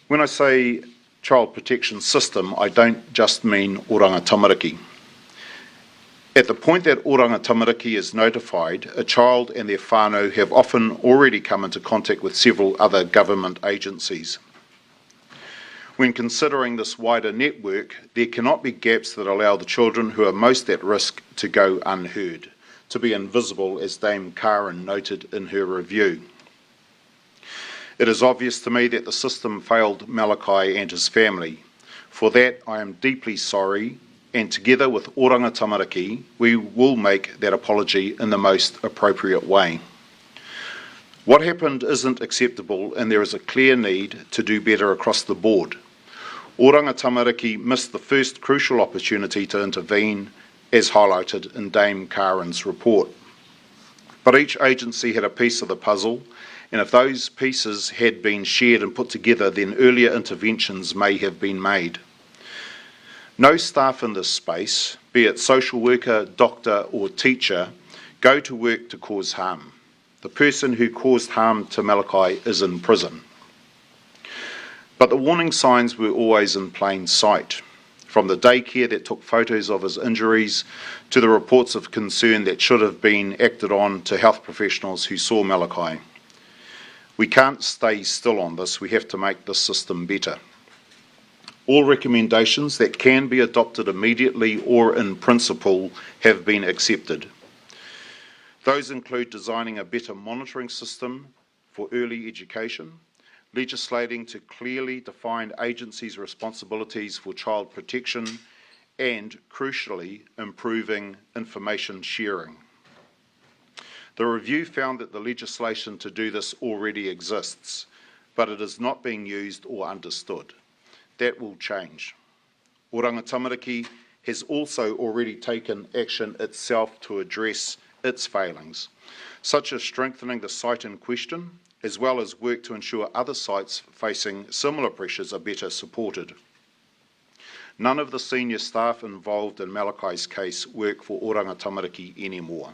When I say child protection system, I don't just mean oranga tamariki. At the point that oranga tamariki is notified, a child and their whānau have often already come into contact with several other government agencies. When considering this wider network, there cannot be gaps that allow the children who are most at risk to go unheard, to be invisible, as Dame Karen noted in her review. It is obvious to me that the system failed Malachi and his family. For that, I am deeply sorry, and together with oranga tamariki, we will make that apology in the most appropriate way. What happened isn't acceptable, and there is a clear need to do better across the board. Oranga tamariki missed the first crucial opportunity to intervene, as highlighted in Dame Karen's report. But each agency had a piece of the puzzle, and if those pieces had been shared and put together, then earlier interventions may have been made. No staff in this space, be it social worker, doctor or teacher, go to work to cause harm. The person who caused harm to Malachi is in prison. But the warning signs were always in plain sight, from the daycare that took photos of his injuries to the reports of concern that should have been acted on to health professionals who saw Malachi. We can't stay still on this, we have to make this system better. All recommendations that can be adopted immediately or in principle have been accepted. Those include designing a better monitoring system for early education, legislating to clearly define agencies' responsibilities for child protection, and, crucially, improving information sharing. The review found that the legislation to do this already exists, but it is not being used or understood. That will change. Oranga tamariki has also already taken action itself to address its failings, such as strengthening the site in question, as well as work to ensure other sites facing similar pressures are better supported. None of the senior staff involved in Malachi's case work for Oranga tamariki anymore.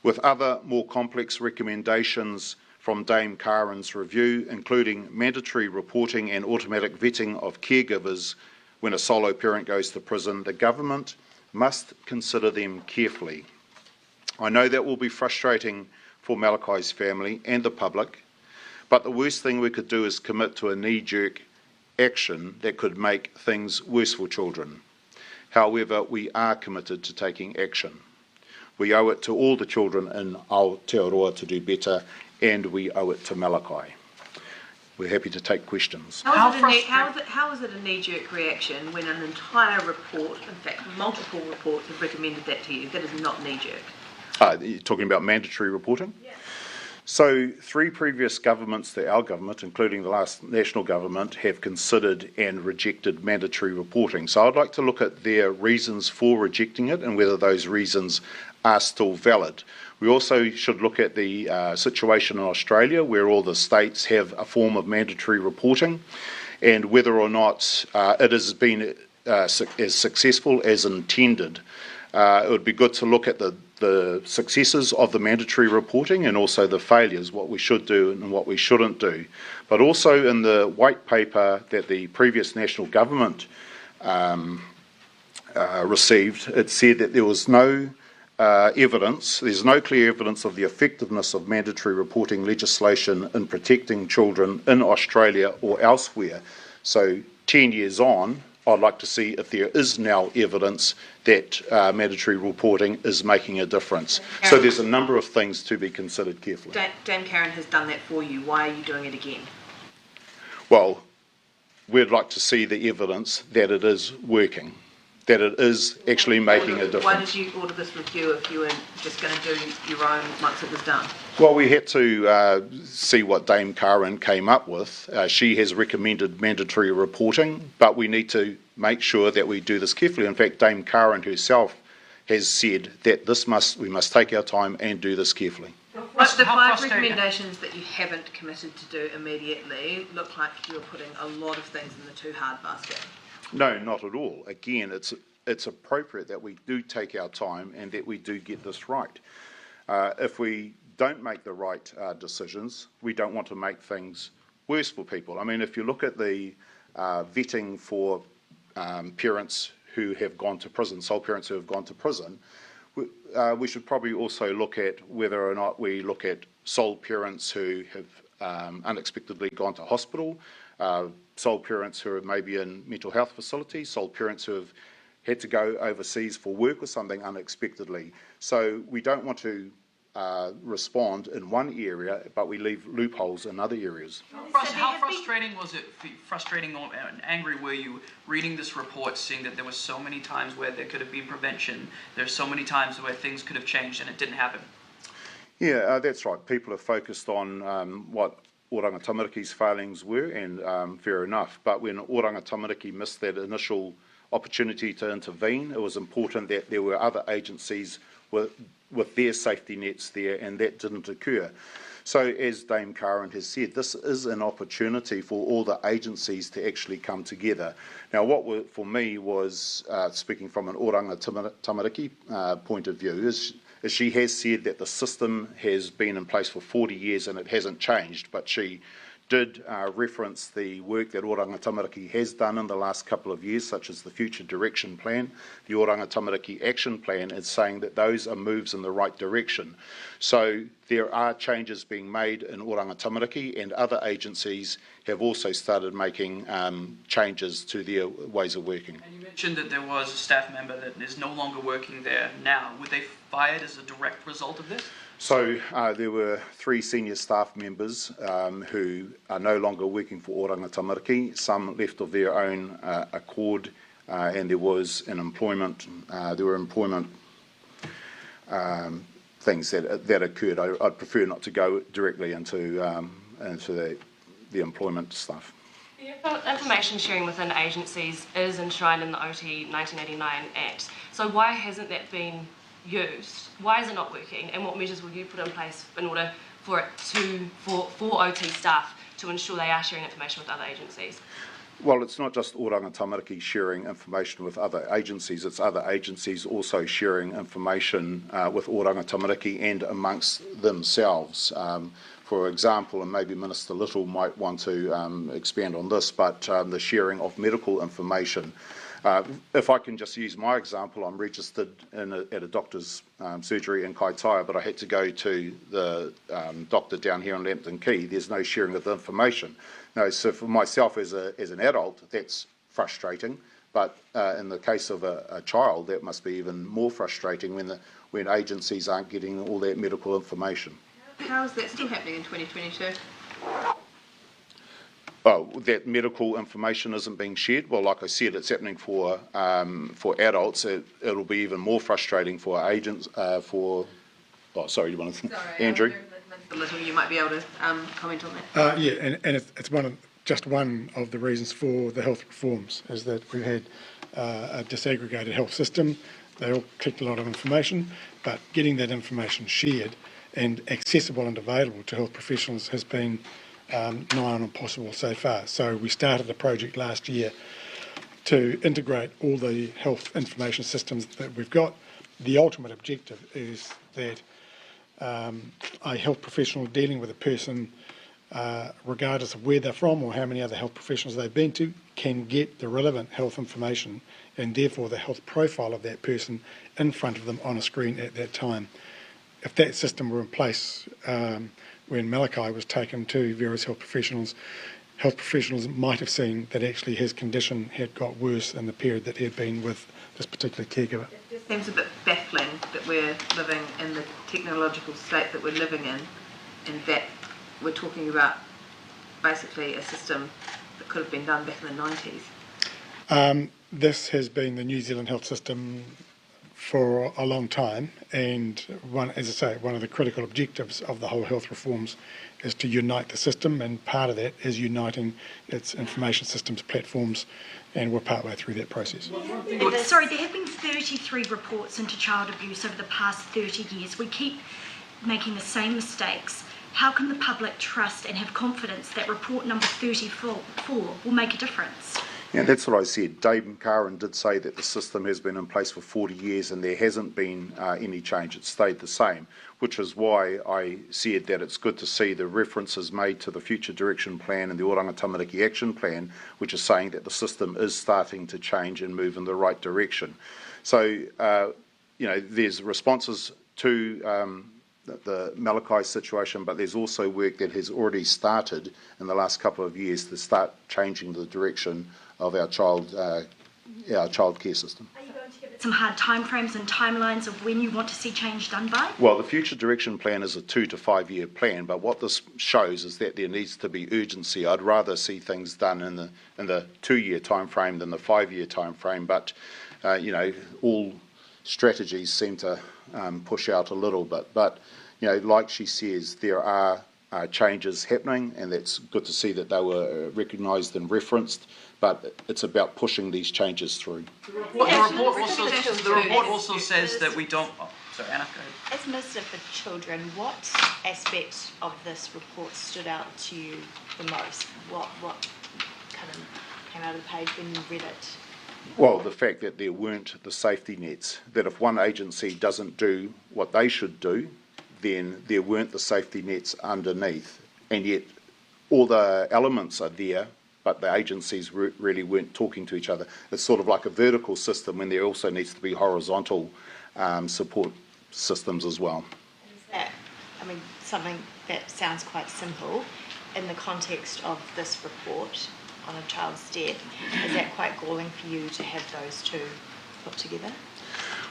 With other more complex recommendations from Dame Karen's review, including mandatory reporting and automatic vetting of caregivers when a solo parent goes to prison, the government must consider them carefully. I know that will be frustrating for Malachi's family and the public, but the worst thing we could do is commit to a knee-jerk action that could make things worse for children. However, we are committed to taking action. We owe it to all the children in Aotearoa to do better, and we owe it to Malachi. We're happy to take questions. How is it a knee-jerk reaction when an entire report, in fact multiple reports, have recommended that to you? That is not knee-jerk. You're talking about mandatory reporting? Yeah. So 3 previous governments to our government, including the last national government, have considered and rejected mandatory reporting. So I'd like to look at their reasons for rejecting it and whether those reasons are still valid. We also should look at the situation in Australia, where all the states have a form of mandatory reporting, and whether or not it has been as successful as intended. It would be good to look at the successes of the mandatory reporting and also the failures, what we should do and what we shouldn't do. But also in the white paper that the previous national government received, it said that there was no there's no clear evidence of the effectiveness of mandatory reporting legislation in protecting children in Australia or elsewhere. So 10 years on, I'd like to see if there is now evidence that mandatory reporting is making a difference. So there's a number of things to be considered carefully. Dame Karen has done that for you. Why are you doing it again? Well, we'd like to see the evidence that it is working, that it is actually making a difference. Why did you order this review if you were just going to do your own once it was done? Well, we had to see what Dame Karen came up with. She has recommended mandatory reporting, but we need to make sure that we do this carefully. In fact, Dame Karen herself has said that we must take our time and do this carefully. But the 5 recommendations that you haven't committed to do immediately look like you're putting a lot of things in the too hard basket. No, not at all. Again, it's appropriate that we do take our time and that we do get this right. If we don't make the right decisions, we don't want to make things worse for people. I mean, if you look at the vetting for parents who have gone to prison, sole parents who have gone to prison, we should probably also look at whether or not we look at sole parents who have unexpectedly gone to hospital, sole parents who are maybe in mental health facilities, sole parents who have had to go overseas for work or something unexpectedly. So we don't want to respond in one area, but we leave loopholes in other areas. How frustrating was it, frustrating or angry were you reading this report, seeing that there were so many times where there could have been prevention, there's so many times where things could have changed and it didn't happen? Yeah, that's right. People are focused on what Oranga Tamariki's failings were, and fair enough. But when Oranga Tamariki missed that initial opportunity to intervene, it was important that there were other agencies with their safety nets there, and that didn't occur. So as Dame Karen has said, this is an opportunity for all the agencies to actually come together. Now, for me was, speaking from an Oranga Tamariki point of view, is she has said that the system has been in place for 40 years and it hasn't changed, but she did reference the work that Oranga Tamariki has done in the last couple of years, such as the Future Direction Plan. The Oranga Tamariki Action Plan is saying that those are moves in the right direction. So there are changes being made in Oranga Tamariki, and other agencies have also started making changes to their ways of working. And you mentioned that there was a staff member that is no longer working there now. Were they fired as a direct result of this? So there were 3 senior staff members who are no longer working for Oranga Tamariki. Some left of their own accord, and there was an employment. There were employment things that occurred. I'd prefer not to go directly into the employment stuff. The information sharing within agencies is enshrined in the OT 1989 Act. So why hasn't that been used? Why is it not working? And what measures will you put in place in order for OT staff to ensure they are sharing information with other agencies? Well, it's not just Oranga Tamariki sharing information with other agencies, it's other agencies also sharing information with Oranga Tamariki and amongst themselves. For example, and maybe Minister Little might want to expand on this, but the sharing of medical information. If I can just use my example, I'm registered at a doctor's surgery in Kaitaia, but I had to go to the doctor down here in Lambton Quay. There's no sharing of the information. No, so for myself as an adult, that's frustrating. But in the case of a child, that must be even more frustrating when agencies aren't getting all that medical information. How is that still happening in 2022? Oh, that medical information isn't being shared. Well, like I said, it's happening for adults. It'll be even more frustrating for agents. Oh, sorry, you want to, Andrew? Little, you might be able to comment on that. Yeah, and it's just one of the reasons for the health reforms is that we've had a disaggregated health system. They all collect a lot of information, but getting that information shared and accessible and available to health professionals has been nigh on impossible so far. So we started a project last year to integrate all the health information systems that we've got. The ultimate objective is that a health professional dealing with a person, regardless of where they're from or how many other health professionals they've been to, can get the relevant health information and therefore the health profile of that person in front of them on a screen at that time. If that system were in place when Malachi was taken to various health professionals might have seen that actually his condition had got worse in the period that he had been with this particular caregiver. It just seems a bit baffling that we're living in the technological state that we're living in, and that we're talking about basically a system that could have been done back in the 90s. This has been the New Zealand health system for a long time, and as I say, one of the critical objectives of the whole health reforms is to unite the system, and part of that is uniting its information systems platforms, and we're partway through that process. Sorry, there have been 33 reports into child abuse over the past 30 years. We keep making the same mistakes. How can the public trust and have confidence that report number 34 will make a difference? Yeah, that's what I said. Dave Curran did say that the system has been in place for 40 years and there hasn't been any change. It's stayed the same, which is why I said that it's good to see the references made to the Future Direction Plan and the Oranga Tamariki Action Plan, which is saying that the system is starting to change and move in the right direction. So, there's responses to the Malachi situation, but there's also work that has already started in the last couple of years to start changing the direction of our childcare system. Are you going to give it some hard timeframes and timelines of when you want to see change done by? Well, the Future Direction Plan is a 2 to 5 year plan, but what this shows is that there needs to be urgency. I'd rather see things done in the 2 year time frame than the 5 year time frame, but all strategies seem to push out a little bit. But like she says, there are changes happening, and that's good to see that they were recognised and referenced. But it's about pushing these changes through. The report also says that we don't. Oh, sorry, Anna, go ahead. As Minister for Children, what aspect of this report stood out to you the most? What kind of came out of the page when you read it? Well, the fact that there weren't the safety nets, that if one agency doesn't do what they should do, then there weren't the safety nets underneath. And yet all the elements are there, but the agencies really weren't talking to each other. It's sort of like a vertical system when there also needs to be horizontal support systems as well. Is that, something that sounds quite simple in the context of this report on a child's death, is that quite galling for you to have those two put together?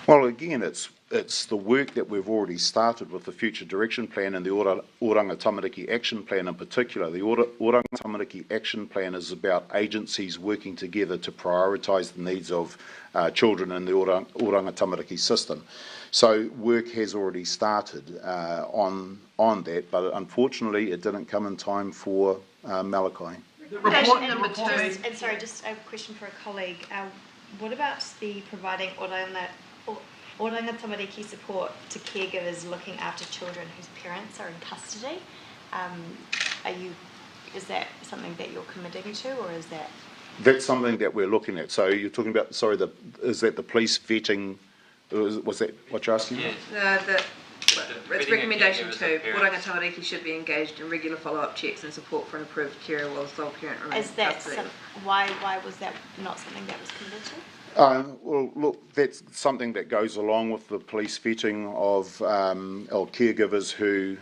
Well, again, it's the work that we've already started with the Future Direction Plan and the Oranga Tamariki Action Plan in particular. The Oranga Tamariki Action Plan is about agencies working together to prioritise the needs of children in the Oranga Tamariki system. So work has already started on that, but unfortunately it didn't come in time for Malachi. And sorry, just a question for a colleague. What about the providing Oranga Tamariki support to caregivers looking after children whose parents are in custody? Is that something that you're committing to, or is that? That's something that we're looking at. So you're talking about, is that the police vetting? Was that what you're asking? Yeah. It's recommendation 2. Oranga Tamariki should be engaged in regular follow-up checks and support for an approved carer while the sole parent remains in custody. Why was that not something that was committed to? Well, look, that's something that goes along with the police vetting of our caregivers who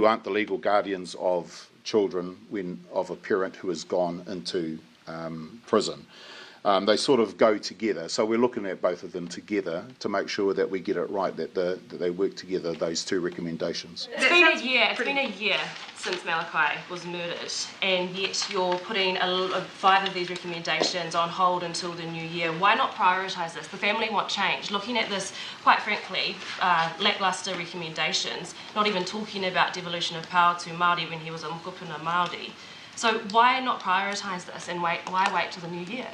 aren't the legal guardians of children of a parent who has gone into prison. They sort of go together, so we're looking at both of them together to make sure that we get it right, that they work together, those two recommendations. It's been a year since Malachi was murdered, and yet you're putting 5 of these recommendations on hold until the new year. Why not prioritise this? The family want change. Looking at this, quite frankly, lacklustre recommendations, not even talking about devolution of power to Māori when he was a mokopuna Māori. So why not prioritise this and why wait till the new year?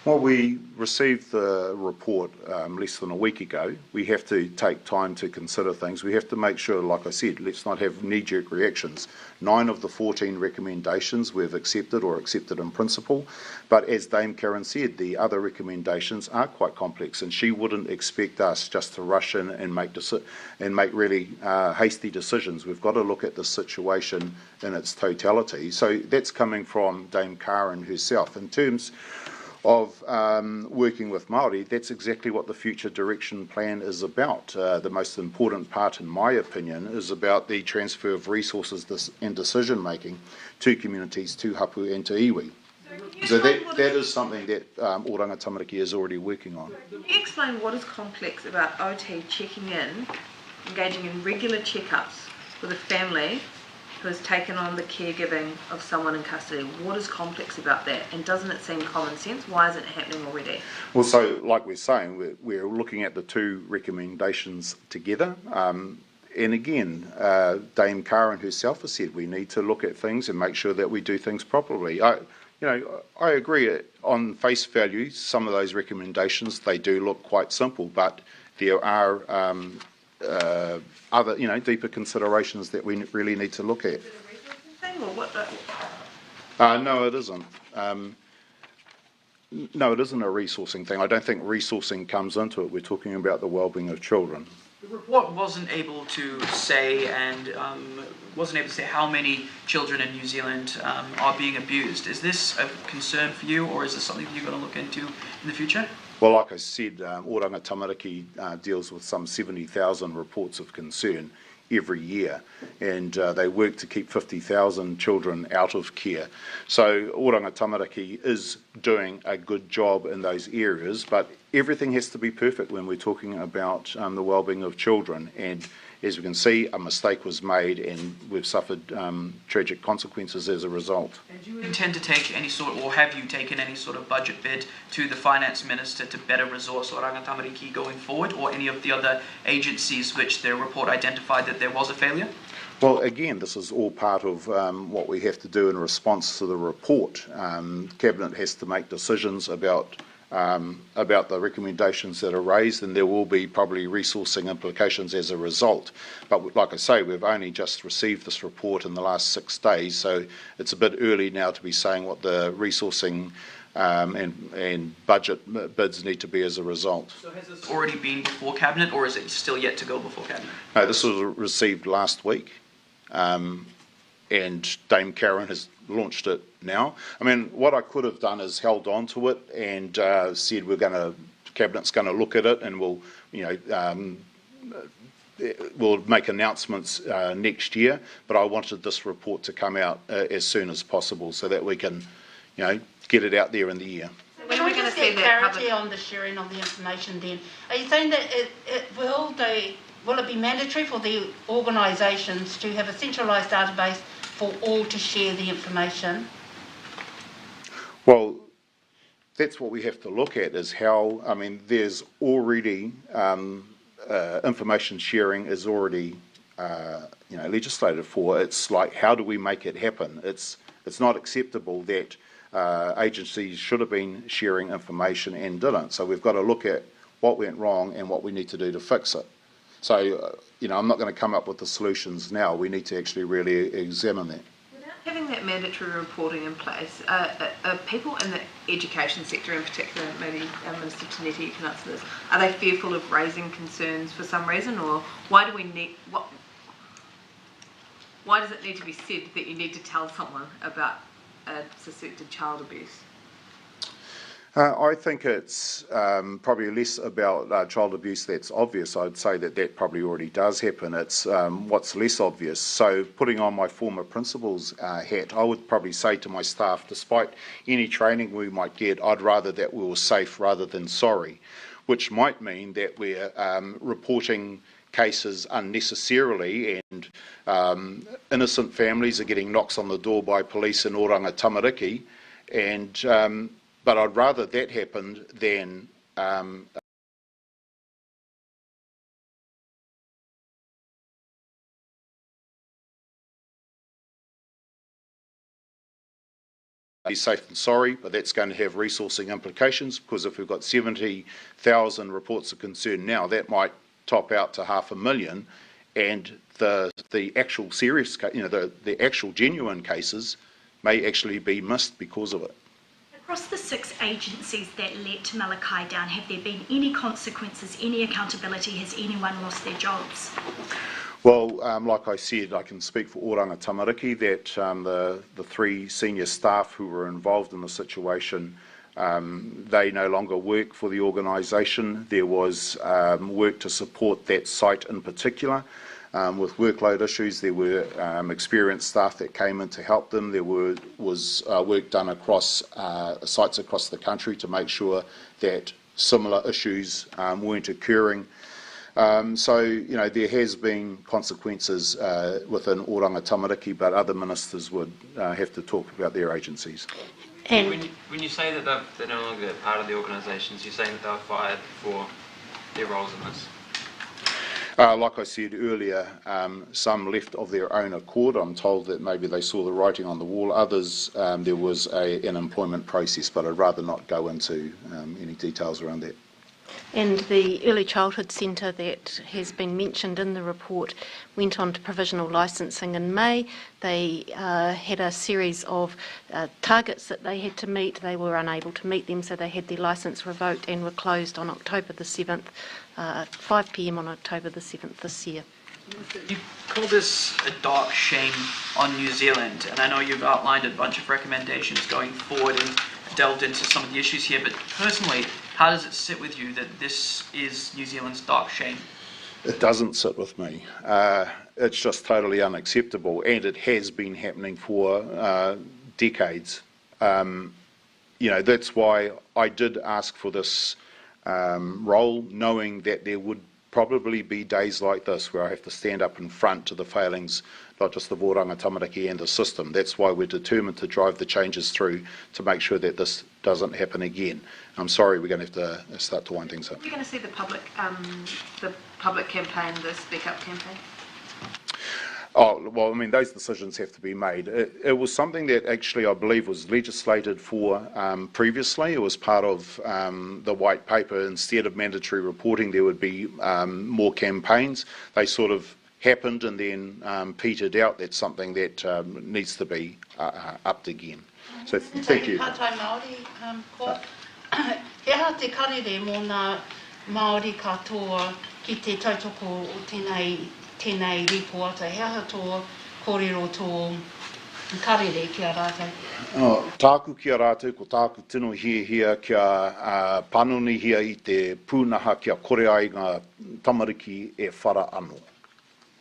Well, we received the report less than a week ago. We have to take time to consider things. We have to make sure, like I said, let's not have knee-jerk reactions. 9 of the 14 recommendations we've accepted or accepted in principle, but as Dame Karen said, the other recommendations are quite complex, and she wouldn't expect us just to rush in and make really hasty decisions. We've got to look at the situation in its totality. So that's coming from Dame Karen herself. In terms of working with Māori, that's exactly what the Future Direction Plan is about. The most important part, in my opinion, is about the transfer of resources and decision making to communities, to hapu and to iwi. So that is something that Oranga Tamariki is already working on. Can you explain what is complex about OT checking in, engaging in regular checkups with a family who has taken on the caregiving of someone in custody? What is complex about that? And doesn't it seem common sense? Why isn't it happening already? Well, so like we're saying, we're looking at the 2 recommendations together. And again, Dame Karen herself has said we need to look at things and make sure that we do things properly. I agree. On face value, some of those recommendations, they do look quite simple, but there are other, deeper considerations that we really need to look at. Thing or what? No, it isn't. No, it isn't a resourcing thing. I don't think resourcing comes into it. We're talking about the well-being of children. The report wasn't able to say how many children in New Zealand are being abused. Is this a concern for you, or is this something you're going to look into in the future? Well, like I said, Oranga Tamariki deals with some 70,000 reports of concern every year, and they work to keep 50,000 children out of care. So Oranga Tamariki is doing a good job in those areas, but everything has to be perfect when we're talking about the well-being of children. And as we can see, a mistake was made, and we've suffered tragic consequences as a result. And do you intend to take any sort, or have you taken any sort of budget bid to the Finance Minister to better resource Oranga Tamariki going forward, or any of the other agencies which their report identified that there was a failure? Well, again, this is all part of what we have to do in response to the report. Cabinet has to make decisions about the recommendations that are raised, and there will be probably resourcing implications as a result. But like I say, we've only just received this report in the last 6 days, so it's a bit early now to be saying what the resourcing and budget bids need to be as a result. So has this already been before Cabinet, or is it still yet to go before Cabinet? No, this was received last week, and Dame Karen has launched it now. I mean, what I could have done is held on to it and said Cabinet's going to look at it, and we'll make announcements next year. But I wanted this report to come out as soon as possible so that we can, get it out there in the year. When are we going to see get that clarity on the sharing of the information then? Are you saying that will it be mandatory for the organisations to have a centralised database for all to share the information? Well, that's what we have to look at, is how, there's already, information sharing is already, legislated for. It's like, how do we make it happen? It's not acceptable that agencies should have been sharing information and didn't. So we've got to look at what went wrong and what we need to do to fix it. So, I'm not going to come up with the solutions now. We need to actually really examine that. Without having that mandatory reporting in place, are people in the education sector in particular, maybe Minister Tinetti, you can answer this, are they fearful of raising concerns for some reason, or why does it need to be said that you need to tell someone about suspected child abuse? I think it's probably less about child abuse that's obvious. I'd say that probably already does happen. It's what's less obvious. So putting on my former principal's hat, I would probably say to my staff, despite any training we might get, I'd rather that we were safe rather than sorry, which might mean that we're reporting cases unnecessarily, and innocent families are getting knocks on the door by police in Oranga Tamariki, and but I'd rather that happened than be safe and sorry, but that's going to have resourcing implications, because if we've got 70,000 reports of concern now, that might top out to 500,000, and the actual serious, the actual genuine cases may actually be missed because of it. Across the 6 agencies that let Malachi down, have there been any consequences, any accountability? Has anyone lost their jobs? Well, like I said, I can speak for Oranga Tamariki that the 3 senior staff who were involved in the situation, they no longer work for the organisation. There was work to support that site in particular. With workload issues, there were experienced staff that came in to help them. There was work done across sites across the country to make sure that similar issues weren't occurring. So, there has been consequences within Oranga Tamariki, but other ministers would have to talk about their agencies. And when you say that they're no longer part of the organisations, you're saying that they were fired for their roles in this? Like I said earlier, some left of their own accord. I'm told that maybe they saw the writing on the wall. Others, there was an employment process, but I'd rather not go into any details around that. And the Early Childhood Centre that has been mentioned in the report went on to provisional licensing in May. They had a series of targets that they had to meet. They were unable to meet them, so they had their licence revoked and were closed on October the 7th, 5 p.m. on October the 7th this year. You call this a dark shame on New Zealand, and I know you've outlined a bunch of recommendations going forward and delved into some of the issues here, but personally, how does it sit with you that this is New Zealand's dark shame? It doesn't sit with me. It's just totally unacceptable, and it has been happening for decades. That's why I did ask for this role, knowing that there would probably be days like this where I have to stand up in front to the failings, not just of Oranga Tamariki and the system. That's why we're determined to drive the changes through to make sure that this doesn't happen again. I'm sorry, we're going to have to start to wind things up. Are we going to see the public campaign, the Speak Up campaign? Oh, well, I mean, those decisions have to be made. It was something that actually I believe was legislated for previously. It was part of the white paper. Instead of mandatory reporting, there would be more campaigns. They sort of happened and then petered out. That's something that needs to be upped again. So thank you. Pātai Māori, ko. He aha te karere mō nā Māori katoa ki te tautoko o tēnei ripoata. He aha tō kōrero tō karere ki a rātou? Tāku ki a rātou, ko tāku tino hia kia panoni hia I te pūnaha kia kore ai ngā tamariki e whara anō.